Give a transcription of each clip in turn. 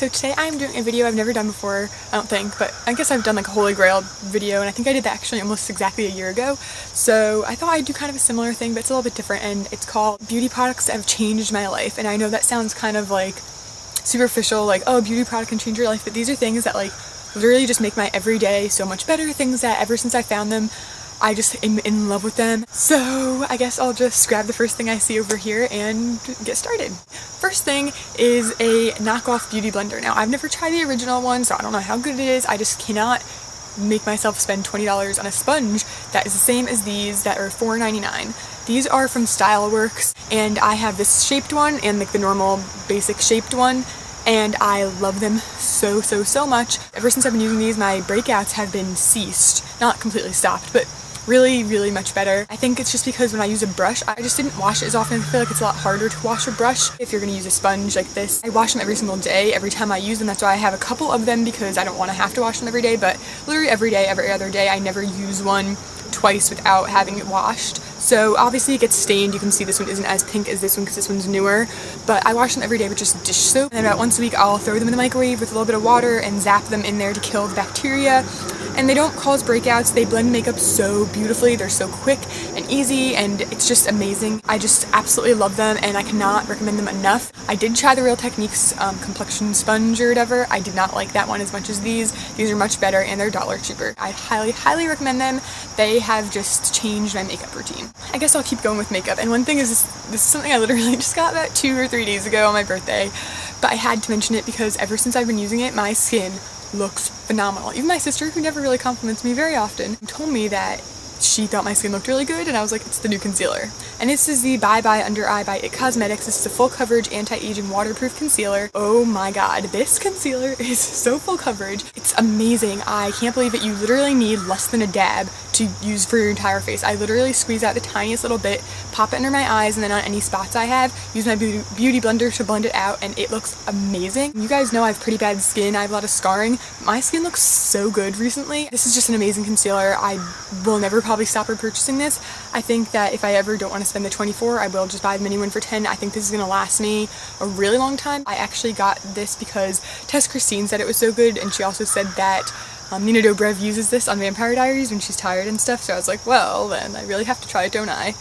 so today I'm doing a video I've never done before, I don't think, but I guess I've done like a Holy Grail video, and I think I did that actually almost exactly a year ago. So I thought I'd do kind of a similar thing, but it's a little bit different, and it's called Beauty Products That Have Changed My Life. And I know that sounds kind of like superficial, like, oh, beauty product can change your life, but these are things that like literally just make my everyday so much better, things that ever since I found them, I just am in love with them. So I guess I'll just grab the first thing I see over here and get started. First thing is a knockoff beauty blender. Now I've never tried the original one, so I don't know how good it is. I just cannot make myself spend $20 on a sponge that is the same as these that are $4.99. These are from Wurks, and I have this shaped one and like the normal basic shaped one, and I love them so much. Ever since I've been using these, my breakouts have been ceased. Not completely stopped, but really much better. I think it's just because when I use a brush, I just didn't wash it as often. I feel like it's a lot harder to wash a brush if you're gonna use a sponge like this. I wash them every single day, every time I use them. That's why I have a couple of them, because I don't want to have to wash them every day, but literally every day, every other day, I never use one twice without having it washed. So obviously it gets stained. You can see this one isn't as pink as this one because this one's newer, but I wash them every day with just dish soap, and about once a week I'll throw them in the microwave with a little bit of water and zap them in there to kill the bacteria. And they don't cause breakouts. They blend makeup so beautifully. They're so quick and easy, and it's just amazing. I just absolutely love them, and I cannot recommend them enough. I did try the Real Techniques complexion sponge or whatever. I did not like that one as much as these. These are much better, and they're $1 cheaper. I highly recommend them. They have just changed my makeup routine. I guess I'll keep going with makeup. And one thing is this is something I literally just got about 2 or 3 days ago on my birthday, but I had to mention it because ever since I've been using it, my skin looks phenomenal. Even my sister, who never really compliments me very often, told me that she thought my skin looked really good, and I was like, it's the new concealer. And this is the Bye Bye Under Eye by It Cosmetics. This is a full coverage anti-aging waterproof concealer. Oh my god, this concealer is so full coverage. It's amazing. I can't believe it. You literally need less than a dab to use for your entire face. I literally squeeze out the tiniest little bit, pop it under my eyes, and then on any spots I have, use my beauty blender to blend it out, and it looks amazing. You guys know I have pretty bad skin. I have a lot of scarring. My skin looks so good recently. This is just an amazing concealer. I will never probably stop repurchasing this. I think that if I ever don't want to spend the $24, I will just buy the mini one for $10. I think this is going to last me a really long time. I actually got this because Tess Christine said it was so good, and she also said that Nina Dobrev uses this on Vampire Diaries when she's tired and stuff, so I was like, well, then I really have to try it, don't I?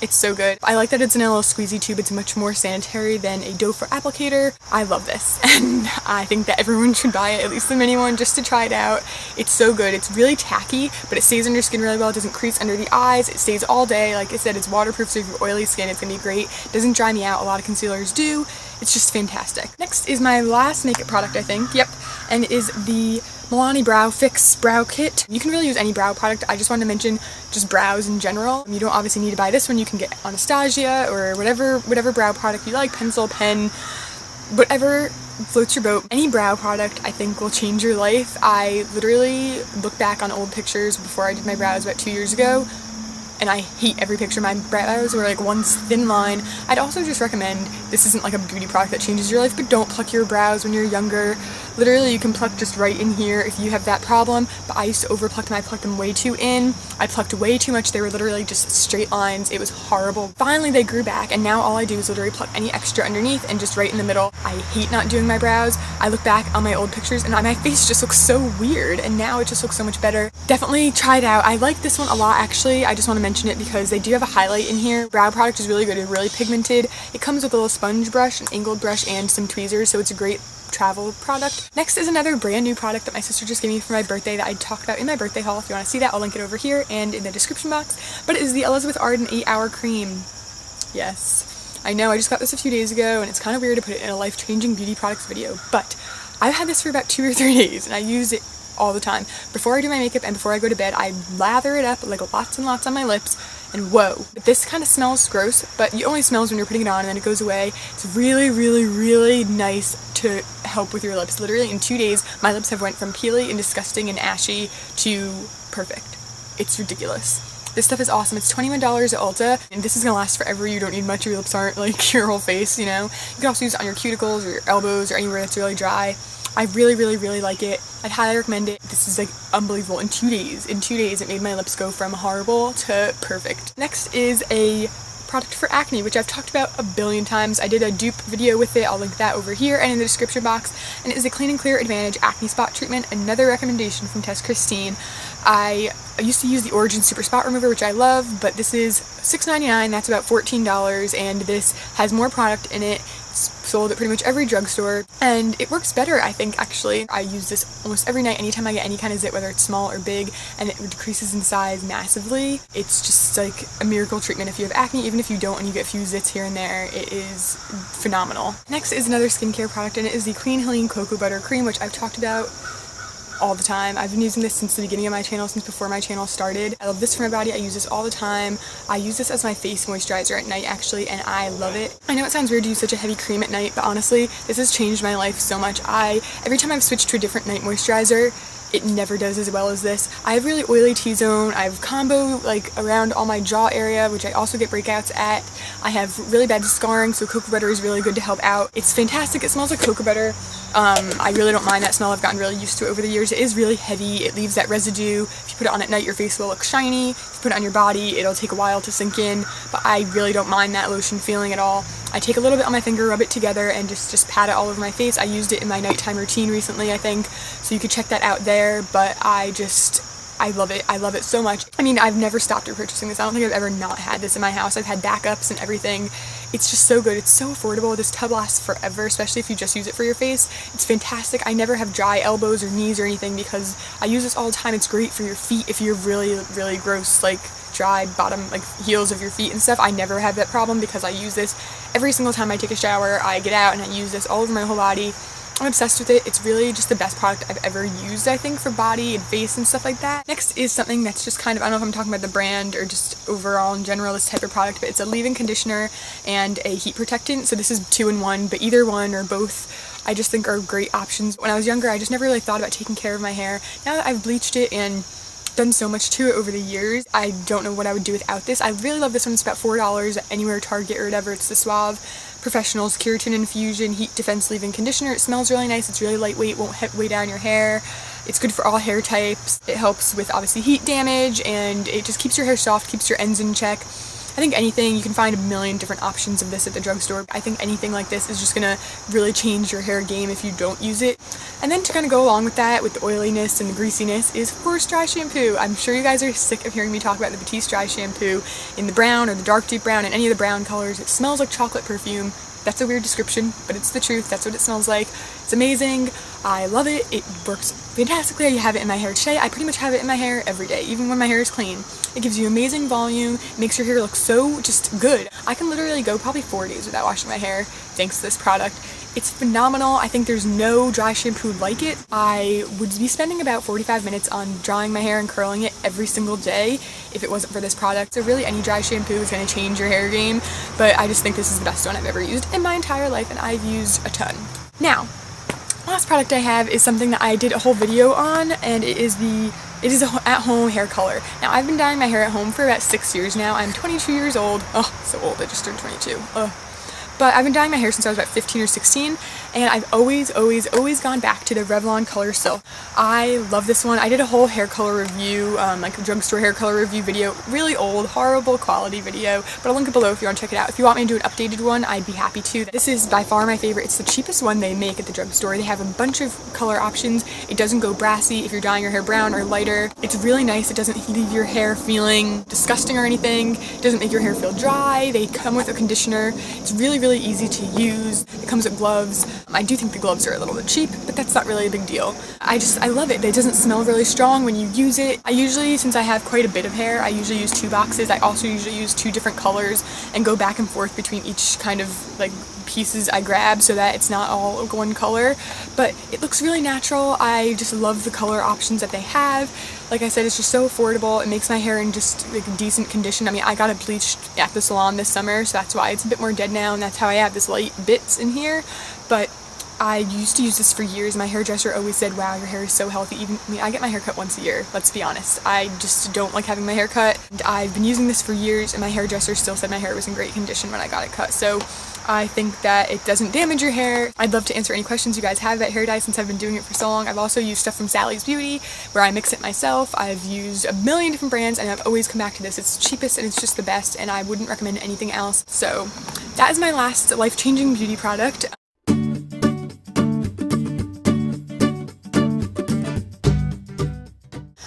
It's so good. I like that it's in a little squeezy tube. It's much more sanitary than a doe foot applicator. I love this, and I think that everyone should buy it, at least the mini one, just to try it out. It's so good. It's really tacky, but it stays under your skin really well. It doesn't crease under the eyes. It stays all day. Like I said, it's waterproof, so if you have oily skin, it's gonna be great. It doesn't dry me out. A lot of concealers do. It's just fantastic. Next is my last makeup product, I think. Yep, and it is the Milani Brow Fix Brow Kit. You can really use any brow product. I just wanted to mention just brows in general. You don't obviously need to buy this one. You can get Anastasia or whatever brow product you like, pencil, pen, whatever floats your boat. Any brow product I think will change your life. I literally look back on old pictures before I did my brows about 2 years ago, and I hate every picture. My brows were like one thin line. I'd also just recommend, this isn't like a beauty product that changes your life, but don't pluck your brows when you're younger. Literally, you can pluck just right in here if you have that problem, but I used to overpluck them. I plucked them way too in. I plucked way too much. They were literally just straight lines. It was horrible. Finally, they grew back, and now all I do is literally pluck any extra underneath and just right in the middle. I hate not doing my brows. I look back on my old pictures, and my face just looks so weird, and now it just looks so much better. Definitely try it out. I like this one a lot, actually. I just want to mention it because they do have a highlight in here. Brow product is really good. It's really pigmented. It comes with a little sponge brush, an angled brush, and some tweezers, so it's a great travel product. Next is another brand new product that my sister just gave me for my birthday that I talked about in my birthday haul. If you want to see that, I'll link it over here and in the description box. But it is the Elizabeth Arden 8-Hour Cream. Yes, I know, I just got this a few days ago, and it's kind of weird to put it in a life-changing beauty products video, but I've had this for about 2 or 3 days, and I use it all the time. Before I do my makeup and before I go to bed, I lather it up like lots and lots on my lips, and whoa. This kind of smells gross, but it only smells when you're putting it on and then it goes away. It's really nice to help with your lips. Literally in 2 days, my lips have went from peely and disgusting and ashy to perfect. It's ridiculous. This stuff is awesome. It's $21 at Ulta, and this is gonna last forever. You don't need much. Your lips aren't like your whole face, you know? You can also use it on your cuticles or your elbows or anywhere that's really dry. I really like it. I'd highly recommend it. This is like unbelievable. In 2 days, it made my lips go from horrible to perfect. Next is a product for acne, which I've talked about a billion times. I did a dupe video with it, I'll link that over here and in the description box, and it is a Clean and Clear Advantage Acne Spot Treatment, another recommendation from Tess Christine. I used to use the Origin Super Spot Remover, which I love, but this is $6.99, that's about $14, and this has more product in it. It's sold at pretty much every drugstore, and it works better, I think, actually. I use this almost every night, anytime I get any kind of zit, whether it's small or big, and it decreases in size massively. It's just like a miracle treatment if you have acne. Even if you don't and you get a few zits here and there, it is phenomenal. Next is another skincare product, and it is the Clean Helene Cocoa Butter Cream, which I've talked about all the time. I've been using this since the beginning of my channel, since before my channel started. I love this for my body. I use this all the time. I use this as my face moisturizer at night, actually, and I love it. I know it sounds weird to use such a heavy cream at night, but honestly, this has changed my life so much. Every time I've switched to a different night moisturizer, it never does as well as this. I have really oily T-zone. I have combo like around all my jaw area, which I also get breakouts at. I have really bad scarring, so cocoa butter is really good to help out. It's fantastic. It smells like cocoa butter. I really don't mind that smell. I've gotten really used to it over the years. It is really heavy. It leaves that residue. If you put it on at night, your face will look shiny. If you put it on your body, it'll take a while to sink in, but I really don't mind that lotion feeling at all. I take a little bit on my finger, rub it together, and just pat it all over my face. I used it in my nighttime routine recently, I think, so you could check that out there, but I love it. I love it so much. I mean, I've never stopped repurchasing this. I don't think I've ever not had this in my house. I've had backups and everything. It's just so good. It's so affordable. This tub lasts forever, especially if you just use it for your face. It's fantastic. I never have dry elbows or knees or anything because I use this all the time. It's great for your feet if you're really, really gross, like dry bottom, like heels of your feet and stuff. I never have that problem because I use this every single time I take a shower. I get out and I use this all over my whole body. I'm obsessed with it. It's really just the best product I've ever used, I think, for body and face and stuff like that. Next is something that's just kind of, I don't know if I'm talking about the brand or just overall in general, this type of product, but it's a leave-in conditioner and a heat protectant. So this is 2-in-1, but either one or both I just think are great options. When I was younger, I just never really thought about taking care of my hair. Now that I've bleached it and done so much to it over the years, I don't know what I would do without this. I really love this one. It's about $4 anywhere, Target or whatever. It's the Suave Professional's Keratin Infusion Heat Defense Leave-In Conditioner. It smells really nice. It's really lightweight, won't weigh down your hair. It's good for all hair types. It helps with obviously heat damage, and it just keeps your hair soft, keeps your ends in check. I think anything, you can find a million different options of this at the drugstore. I think anything like this is just gonna really change your hair game if you don't use it. And then to kind of go along with that, with the oiliness and the greasiness, is Wurks Dry Shampoo. I'm sure you guys are sick of hearing me talk about the Batiste Dry Shampoo in the brown or the dark deep brown and any of the brown colors. It smells like chocolate perfume. That's a weird description, but it's the truth. That's what it smells like. It's amazing. I love it. It works fantastically. I have it in my hair today. I pretty much have it in my hair every day, even when my hair is clean. It gives you amazing volume, makes your hair look so just good. I can literally go probably 4 days without washing my hair thanks to this product. It's phenomenal. I think there's no dry shampoo like it. I would be spending about 45 minutes on drying my hair and curling it every single day if it wasn't for this product. So really any dry shampoo is going to change your hair game, but I just think this is the best one I've ever used in my entire life, and I've used a ton. Now, last product I have is something that I did a whole video on, and it is an at-home hair color. Now, I've been dyeing my hair at home for about 6 years now. I'm 22 years old. Oh, so old. I just turned 22. But I've been dyeing my hair since I was about 15 or 16, and I've always gone back to the Revlon Colorsilk. I love this one. I did a whole hair color review, like a drugstore hair color review video, really old, horrible quality video, but I'll link it below if you want to check it out. If you want me to do an updated one, I'd be happy to. This is by far my favorite. It's the cheapest one they make at the drugstore. They have a bunch of color options. It doesn't go brassy if you're dyeing your hair brown or lighter. It's really nice. It doesn't leave your hair feeling disgusting or anything. It doesn't make your hair feel dry. They come with a conditioner. It's really easy to use. It comes with gloves. I do think the gloves are a little bit cheap, but that's not really a big deal. I love it. It doesn't smell really strong when you use it. I usually, since I have quite a bit of hair, I usually use 2 boxes. I also usually use 2 different colors and go back and forth between each kind of like pieces I grab so that it's not all one color, but it looks really natural. I just love the color options that they have. Like I said, it's just so affordable. It makes my hair in just like decent condition. I mean, I got it bleached at the salon this summer, so that's why it's a bit more dead now, and that's how I have this light bits in here, but I used to use this for years. My hairdresser always said, wow, your hair is so healthy. I mean, I get my hair cut once a year, let's be honest. I just don't like having my hair cut. And I've been using this for years, and my hairdresser still said my hair was in great condition when I got it cut. So I think that it doesn't damage your hair. I'd love to answer any questions you guys have about hair dye since I've been doing it for so long. I've also used stuff from Sally's Beauty where I mix it myself. I've used a million different brands, and I've always come back to this. It's the cheapest and it's just the best, and I wouldn't recommend anything else. So that is my last life-changing beauty product.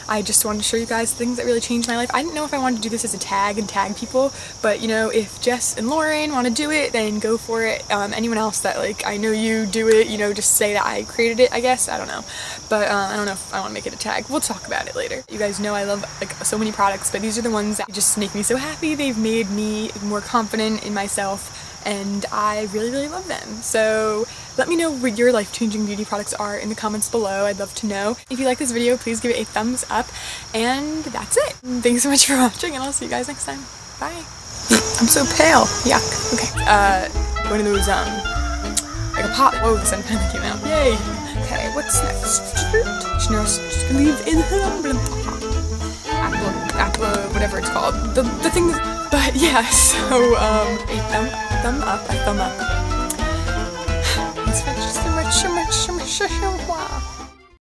I just wanted to show you guys things that really changed my life. I didn't know if I wanted to do this as a tag and tag people, but you know, if Jess and Lauren want to do it, then go for it. Anyone else that like, I know you do it, you know, just say that I created it, I guess. I don't know. But I don't know if I want to make it a tag. We'll talk about it later. You guys know I love like so many products, but these are the ones that just make me so happy. They've made me more confident in myself, and I really, really love them. So let me know what your life-changing beauty products are in the comments below. I'd love to know. If you like this video, please give it a thumbs up, and that's it. Thanks so much for watching, and I'll see you guys next time. Bye. I'm so pale. Yuck. Okay. One of those, like a pop. Whoa, the sun finally came out. Yay. Okay, what's next? Just leave in Apple, whatever it's called. The thing that, but yeah, so, a thumb up. Let's finish the